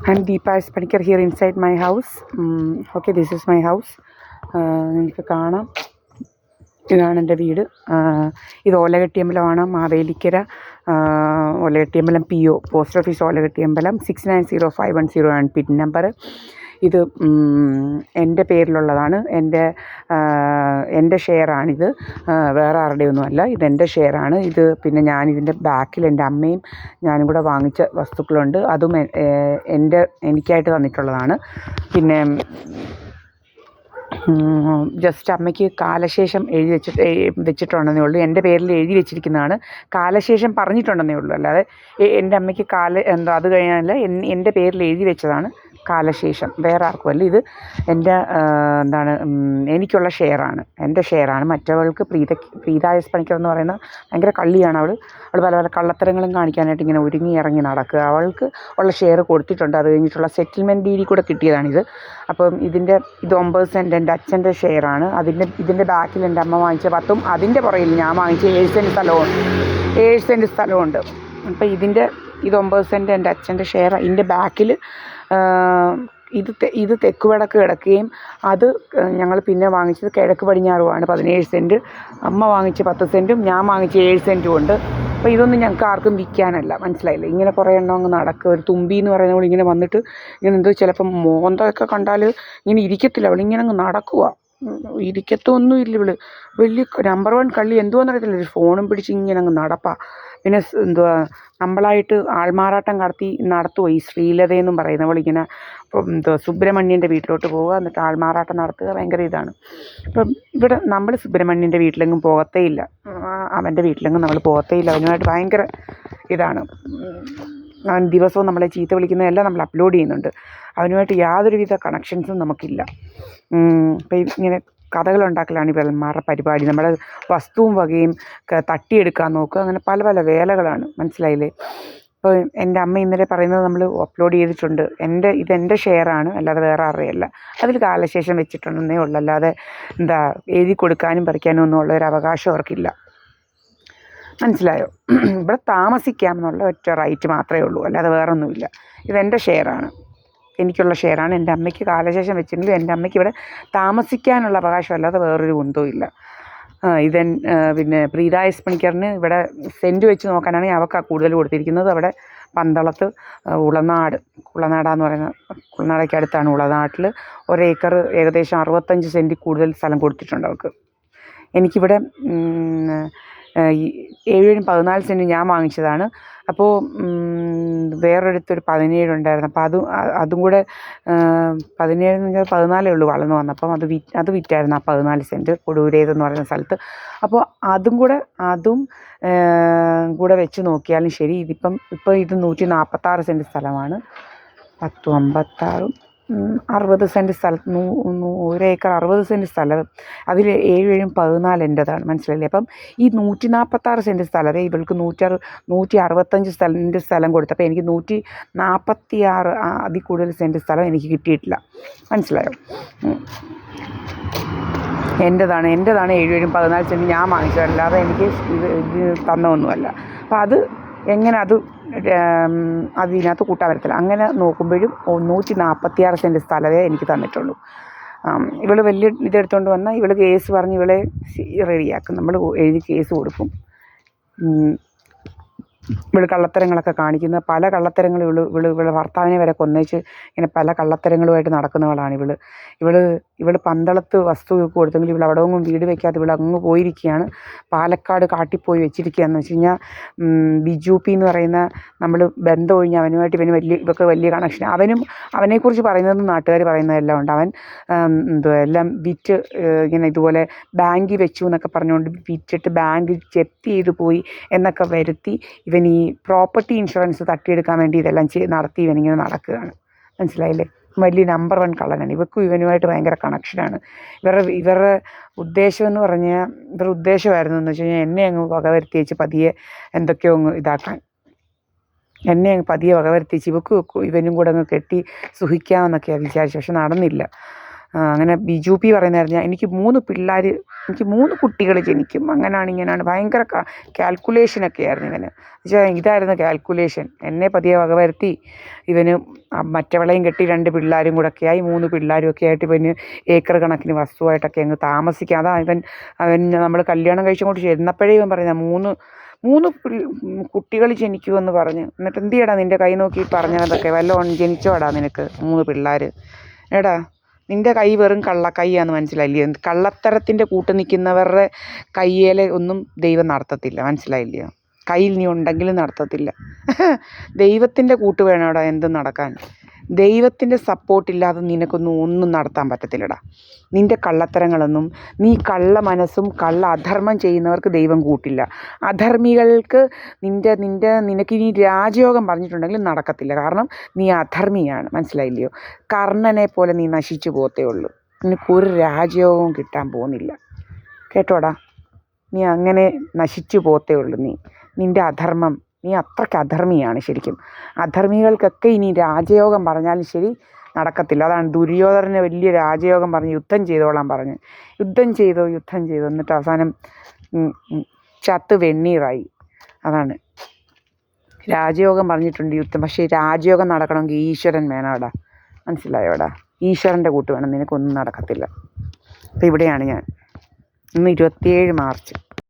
I'm Deepa S. Panikar here inside my house. Okay, this is my house. നിങ്ങൾക്ക് കാണാം, ഇതാണ് എൻ്റെ വീട്. ഇത് ഓലകെട്ടിയമ്പലമാണ്, Mavelikkara Olakettiyambalam PO post office Olakettiyambalam 690510 ആണ് പിൻ നമ്പർ. ഇത് എൻ്റെ പേരിലുള്ളതാണ്. എൻ്റെ ഷെയറാണിത്, വേറെ ആരുടെയൊന്നുമല്ല. ഇതെൻ്റെ ഷെയറാണ് ഇത്. പിന്നെ ഞാനിതിൻ്റെ ബാക്കിൽ എൻ്റെ അമ്മയും ഞാനും കൂടെ വാങ്ങിച്ച വസ്തുക്കളുണ്ട്. അതും എനിക്കായിട്ട് തന്നിട്ടുള്ളതാണ്. പിന്നെ ജസ്റ്റ് അമ്മയ്ക്ക് കാലശേഷം വെച്ചിട്ടുണ്ടെന്നേ ഉള്ളൂ. എൻ്റെ പേരിൽ എഴുതി വെച്ചിരിക്കുന്നതാണ്. കാലശേഷം പറഞ്ഞിട്ടുണ്ടെന്നേ ഉള്ളൂ. അല്ലാതെ എൻ്റെ അമ്മയ്ക്ക് അത് കഴിഞ്ഞാൽ എൻ്റെ പേരിൽ എഴുതി വെച്ചതാണ് കാലശേഷം, വേറെ ആർക്കുമല്ല. ഇത് എൻ്റെ എനിക്കുള്ള ഷെയറാണ്, എൻ്റെ ഷെയറാണ്. മറ്റവൾക്ക് പ്രീത എസ് പണിക്കർ എന്ന് പറയുന്ന ഭയങ്കര കള്ളിയാണ്. അവൾ പല പല കള്ളത്തരങ്ങളും കാണിക്കാനായിട്ട് ഇങ്ങനെ ഒരുങ്ങി ഇറങ്ങി നടക്കുക. അവൾക്ക് ഉള്ള ഷെയർ കൊടുത്തിട്ടുണ്ട്. അത് കഴിഞ്ഞിട്ടുള്ള സെറ്റിൽമെൻറ്റ് ഡീഡിൽ കൂടെ കിട്ടിയതാണിത്. അപ്പം ഇത് 9 സെൻറ്റ് എൻ്റെ അച്ഛൻ്റെ ഷെയറാണ്. ഇതിൻ്റെ ബാക്കിൽ എൻ്റെ അമ്മ വാങ്ങിച്ച 10ഉം അതിൻ്റെ പുറകിൽ ഞാൻ വാങ്ങിച്ച 7 സെൻറ്റ് സ്ഥലമുണ്ട്. അപ്പം ഇത് 9 സെൻറ്റ് എൻ്റെ അച്ഛൻ്റെ ഷെയർ. ഇതിൻ്റെ ബാക്കിൽ ഇത് തെക്ക് വടക്ക് കിടക്കുകയും അത് ഞങ്ങൾ പിന്നെ വാങ്ങിച്ചത് കിഴക്ക് പടിഞ്ഞാറുമാണ് 17 സെൻറ്റ്. അമ്മ വാങ്ങിച്ച 10 സെൻറ്റും ഞാൻ വാങ്ങിച്ച 7 സെൻറ്റും ഉണ്ട്. അപ്പോൾ ഇതൊന്നും ഞങ്ങൾക്ക് ആർക്കും വിൽക്കാനല്ല, മനസ്സിലായില്ലേ? ഇങ്ങനെ കുറേ എണ്ണം അങ്ങ് നടക്കുക. ഒരു തുമ്പി എന്ന് പറയുന്ന പോലെ ഇങ്ങനെ വന്നിട്ട് ഇങ്ങനെ എന്തോ ചിലപ്പം മോന്തൊക്കെ കണ്ടാൽ ഇങ്ങനെ ഇരിക്കത്തില്ല. അവളിങ്ങനെ അങ്ങ് നടക്കുക, ഇരിക്കത്തൊന്നും ഇല്ല. ഇവള് വലിയ നമ്പർ 1 കള്ളി. എന്തുവാന്ന് അറിയത്തില്ല, ഒരു ഫോണും പിടിച്ച് ഇങ്ങനെ അങ്ങ് നടപ്പാ. പിന്നെ നമ്മളായിട്ട് ആൾമാറാട്ടം നടത്തുമോ ഈ ശ്രീലതയെന്നും പറയുന്നവളിങ്ങനെ സുബ്രഹ്മണ്യൻ്റെ വീട്ടിലോട്ട് പോവുക, എന്നിട്ട് ആൾമാറാട്ടം നടത്തുക. ഭയങ്കര ഇതാണ്. അപ്പം ഇവിടെ നമ്മൾ സുബ്രഹ്മണ്യൻ്റെ വീട്ടിലെങ്ങും പോകത്തേ ഇല്ല, അവൻ്റെ വീട്ടിലെങ്ങും നമ്മൾ പോകത്തേ ഇല്ല. അവനുമായിട്ട് ഭയങ്കര ഇതാണ്. അവൻ ദിവസവും നമ്മളെ ചീത്ത വിളിക്കുന്നതെല്ലാം നമ്മൾ അപ്ലോഡ് ചെയ്യുന്നുണ്ട്. അവനുമായിട്ട് യാതൊരുവിധ കണക്ഷൻസും നമുക്കില്ല. അപ്പം ഇങ്ങനെ കഥകളുണ്ടാക്കലാണ് ഇവന്മാരുടെ പരിപാടി. നമ്മുടെ വസ്തുവും വകയും തട്ടിയെടുക്കാൻ നോക്കുക. അങ്ങനെ പല പല വേലകളാണ്, മനസ്സിലായില്ലേ? അപ്പോൾ എൻ്റെ അമ്മ ഇന്നലെ പറയുന്നത് നമ്മൾ അപ്ലോഡ് ചെയ്തിട്ടുണ്ട്. ഇതെൻ്റെ ഷെയറാണ്, അല്ലാതെ വേറെ ആരുടെയല്ല. അതിൽ കാലശേഷം വെച്ചിട്ടുണ്ടെന്നേ ഉള്ളൂ. അല്ലാതെ എഴുതി കൊടുക്കാനും പറിക്കാനും ഒന്നും ഉള്ള ഒരു അവകാശം അവർക്കില്ല, മനസ്സിലായോ? ഇവിടെ താമസിക്കാം എന്നുള്ള ഒറ്റ റൈറ്റ് മാത്രമേ ഉള്ളൂ, അല്ലാതെ വേറൊന്നുമില്ല. ഇതെൻ്റെ ഷെയറാണ്, എനിക്കുള്ള ഷെയറാണ്. എൻ്റെ അമ്മയ്ക്ക് കാലശേഷം വെച്ചിട്ടുണ്ടെങ്കിൽ എൻ്റെ അമ്മയ്ക്ക് ഇവിടെ താമസിക്കാനുള്ള അവകാശം അല്ലാതെ വേറൊരു കുന്തവും ഇല്ല. പിന്നെ പ്രീത എസ് പണിക്കറിന് ഇവിടെ സെൻറ്റ് വെച്ച് നോക്കാനാണ് അവർക്ക് കൂടുതൽ കൊടുത്തിരിക്കുന്നത്. അവിടെ പന്തളത്ത് കുളനാടാന്ന് പറയുന്ന, കുളനാടയ്ക്ക് അടുത്താണ് ഉളനാട്ടിൽ 1 ഏക്കർ ഏകദേശം 65 സെൻറ്റ് കൂടുതൽ സ്ഥലം കൊടുത്തിട്ടുണ്ട് അവർക്ക്. എനിക്കിവിടെ 14 സെൻറ്റ് ഞാൻ വാങ്ങിച്ചതാണ്. അപ്പോൾ വേറൊരിടത്തൊരു 17 ഉണ്ടായിരുന്നു. അപ്പോൾ അതും കൂടെ 17 എന്ന് പറഞ്ഞാൽ 14 ഉള്ളൂ വളർന്നു വന്നപ്പം. അത് വിറ്റായിരുന്നു ആ 14 സെൻറ്റ് കൊടൂരേതെന്ന് പറയുന്ന സ്ഥലത്ത്. അപ്പോൾ അതും കൂടെ വെച്ച് നോക്കിയാലും ശരി, ഇപ്പോൾ ഇത് 146 സെൻറ്റ് സ്ഥലമാണ്. 10 56 60 സെൻറ്റ് സ്ഥലത്ത് 1 ഏക്കർ 60 സെൻറ്റ് സ്ഥലം. അതിൽ 7 14 എൻ്റെതാണ്, മനസ്സിലല്ലേ? അപ്പം ഈ 146 സെൻറ്റ് സ്ഥലമേ ഇവൾക്ക് 165 സെൻറ്റ് സ്ഥലം കൊടുത്തപ്പോൾ എനിക്ക് 146 അതിൽ കൂടുതൽ സെൻറ്റ് സ്ഥലം എനിക്ക് കിട്ടിയിട്ടില്ല, മനസ്സിലായോ? എൻ്റെതാണ് 7 14 സെൻറ്റ് ഞാൻ വാങ്ങിച്ചതല്ലാതെ എനിക്ക് ഇത് തന്നൊന്നുമല്ല. അപ്പം എങ്ങനെ അതിനകത്ത് കൂട്ടാൻ പറ്റത്തില്ല. അങ്ങനെ നോക്കുമ്പോഴും 146 സെൻറ്റ് സ്ഥലമേ എനിക്ക് തന്നിട്ടുള്ളൂ. ഇവൾ വലിയ ഇതെടുത്തുകൊണ്ട് വന്നാൽ ഇവൾ കേസ് പറഞ്ഞ് ഇവളെ റെഡിയാക്കും. നമ്മൾ എഴുതി കേസ് കൊടുക്കും. ഇവൾ കള്ളത്തരങ്ങളൊക്കെ കാണിക്കുന്ന പല കള്ളത്തരങ്ങളും ഇവൾ ഭർത്താവിനെ വരെ കൊന്നേച്ച് ഇങ്ങനെ പല കള്ളത്തരങ്ങളുമായിട്ട് നടക്കുന്നവളാണ് ഇവൾ പന്തളത്ത് വസ്തു കൊടുത്തെങ്കിൽ ഇവൾ അവിടെ ഒന്നും വീട് വയ്ക്കാതെ ഇവൾ അങ്ങ് പോയിരിക്കുകയാണ്. പാലക്കാട് കാട്ടിപ്പോയി വെച്ചിരിക്കുകയെന്ന് വെച്ച് കഴിഞ്ഞാൽ ബിജു പി എന്ന് പറയുന്ന നമ്മൾ ബന്ധം ഒഴിഞ്ഞ് അവനുമായിട്ട് ഇവർക്ക് വലിയ കണക്ഷൻ. അവനെക്കുറിച്ച് പറയുന്നതും നാട്ടുകാർ പറയുന്നതെല്ലാം ഉണ്ട്. അവൻ എല്ലാം വിറ്റ് ഇങ്ങനെ ഇതുപോലെ ബാങ്കിൽ വെച്ചു എന്നൊക്കെ പറഞ്ഞുകൊണ്ട് വിറ്റിട്ട് ബാങ്ക് ജപ്തി ചെയ്തു പോയി എന്നൊക്കെ വരുത്തി ഇവൻ ഈ പ്രോപ്പർട്ടി ഇൻഷുറൻസ് തട്ടിയെടുക്കാൻ വേണ്ടി ഇതെല്ലാം നടത്തി ഇവനിങ്ങനെ നടക്കുകയാണ്, മനസ്സിലായില്ലേ? വലിയ നമ്പർ 1 കള്ളനാണ്. ഇവനുമായിട്ട് ഭയങ്കര കണക്ഷനാണ്. ഇവരുടെ ഉദ്ദേശമെന്ന് പറഞ്ഞാൽ ഇവരുടെ ഉദ്ദേശമായിരുന്നു എന്ന് വെച്ച് കഴിഞ്ഞാൽ എന്നെ അങ്ങ് വകവരുത്തിയേച്ച് പതിയെ എന്തൊക്കെയോ അങ്ങ് ഇതാക്കാൻ, എന്നെ അങ്ങ് പതിയെ വകവരുത്തിയേച്ച് ഇവനും കൂടെ അങ്ങ് കെട്ടി സുഖിക്കാമെന്നൊക്കെയാണ് വിചാരിച്ചത്. പക്ഷെ നടന്നില്ല. അങ്ങനെ ബിജു പി പറയുന്നതായിരുന്നു എനിക്ക് 3 കുട്ടികൾ ജനിക്കും, അങ്ങനെയാണ് ഇങ്ങനെയാണ്, ഭയങ്കര കാൽക്കുലേഷനൊക്കെ ആയിരുന്നു ഇവന്. ഇതായിരുന്നു കാൽക്കുലേഷൻ. എന്നെ പതിയെ വകവരുത്തി ഇവന് മറ്റവളെയും കെട്ടി 2 പിള്ളേരും കൂടെ ഒക്കെ ആയി, 3 പിള്ളേരും ഒക്കെ ആയിട്ട് ഇവന് ഏക്കർ കണക്കിന് വസ്തുവായിട്ടൊക്കെ അങ്ങ് താമസിക്കാം. അതാ അവൻ നമ്മൾ കല്യാണം കഴിച്ചങ്ങോട്ട് ചെന്നപ്പോഴേ ഇവൻ പറയുന്നത് 3 കുട്ടികൾ ജനിക്കുമെന്ന് പറഞ്ഞ്. എന്നിട്ട് എന്ത് ചെയ്യടാ നിൻ്റെ കൈ നോക്കി പറഞ്ഞതൊക്കെ വല്ലതും ജനിച്ചോടാ നിനക്ക് 3 പിള്ളേർ? എടാ നിൻ്റെ കൈ വെറും കള്ളക്കൈയാന്ന് മനസ്സിലായില്ലയോ? കള്ളത്തരത്തിൻ്റെ കൂട്ട് നിൽക്കുന്നവരുടെ കയ്യേലെ ഒന്നും ദൈവം നടത്തത്തില്ല, മനസ്സിലായില്ലയോ? കയ്യിൽ നീ ഉണ്ടെങ്കിലും നടത്തത്തില്ല. ദൈവത്തിൻ്റെ കൂട്ട് വേണോടാ എന്തും നടക്കാൻ. ദൈവത്തിൻ്റെ സപ്പോർട്ടില്ലാതെ ഒന്നും നടത്താൻ പറ്റത്തില്ലടാ. നിൻ്റെ കള്ളത്തരങ്ങളൊന്നും, നീ കള്ള മനസ്സും കള്ള അധർമ്മം ചെയ്യുന്നവർക്ക് ദൈവം കൂട്ടില്ല. അധർമ്മികൾക്ക് നിനക്ക് ഇനി രാജയോഗം പറഞ്ഞിട്ടുണ്ടെങ്കിൽ നടക്കത്തില്ല. കാരണം നീ അധർമ്മിയാണ്, മനസ്സിലായില്ലയോ? കർണനെ പോലെ നീ നശിച്ചു പോകത്തേ ഉള്ളൂ. നിനക്കൊരു രാജയോഗവും കിട്ടാൻ പോകുന്നില്ല, കേട്ടോടാ. നീ അങ്ങനെ നശിച്ചു പോകത്തേ ഉള്ളൂ. നിൻ്റെ അധർമ്മം, നീ അത്രയ്ക്ക് അധർമ്മിയാണ് ശരിക്കും. അധർമ്മികൾക്കൊക്കെ ഇനി രാജയോഗം പറഞ്ഞാലും ശരി നടക്കത്തില്ല. അതാണ് ദുര്യോധനന് വലിയ രാജയോഗം പറഞ്ഞ് യുദ്ധം ചെയ്തോളാൻ പറഞ്ഞ്. യുദ്ധം ചെയ്തോ എന്നിട്ട് അവസാനം ചത്ത് വെണ്ണീറായി. അതാണ് രാജയോഗം പറഞ്ഞിട്ടുണ്ട് യുദ്ധം. പക്ഷേ രാജയോഗം നടക്കണമെങ്കിൽ ഈശ്വരൻ വേണോടാ, മനസ്സിലായോടാ? ഈശ്വരൻ്റെ കൂട്ട് വേണം, നിനക്കൊന്നും നടക്കത്തില്ല. അപ്പോൾ ഇവിടെയാണ് ഞാൻ. ഇന്ന് 27 മാർച്ച്.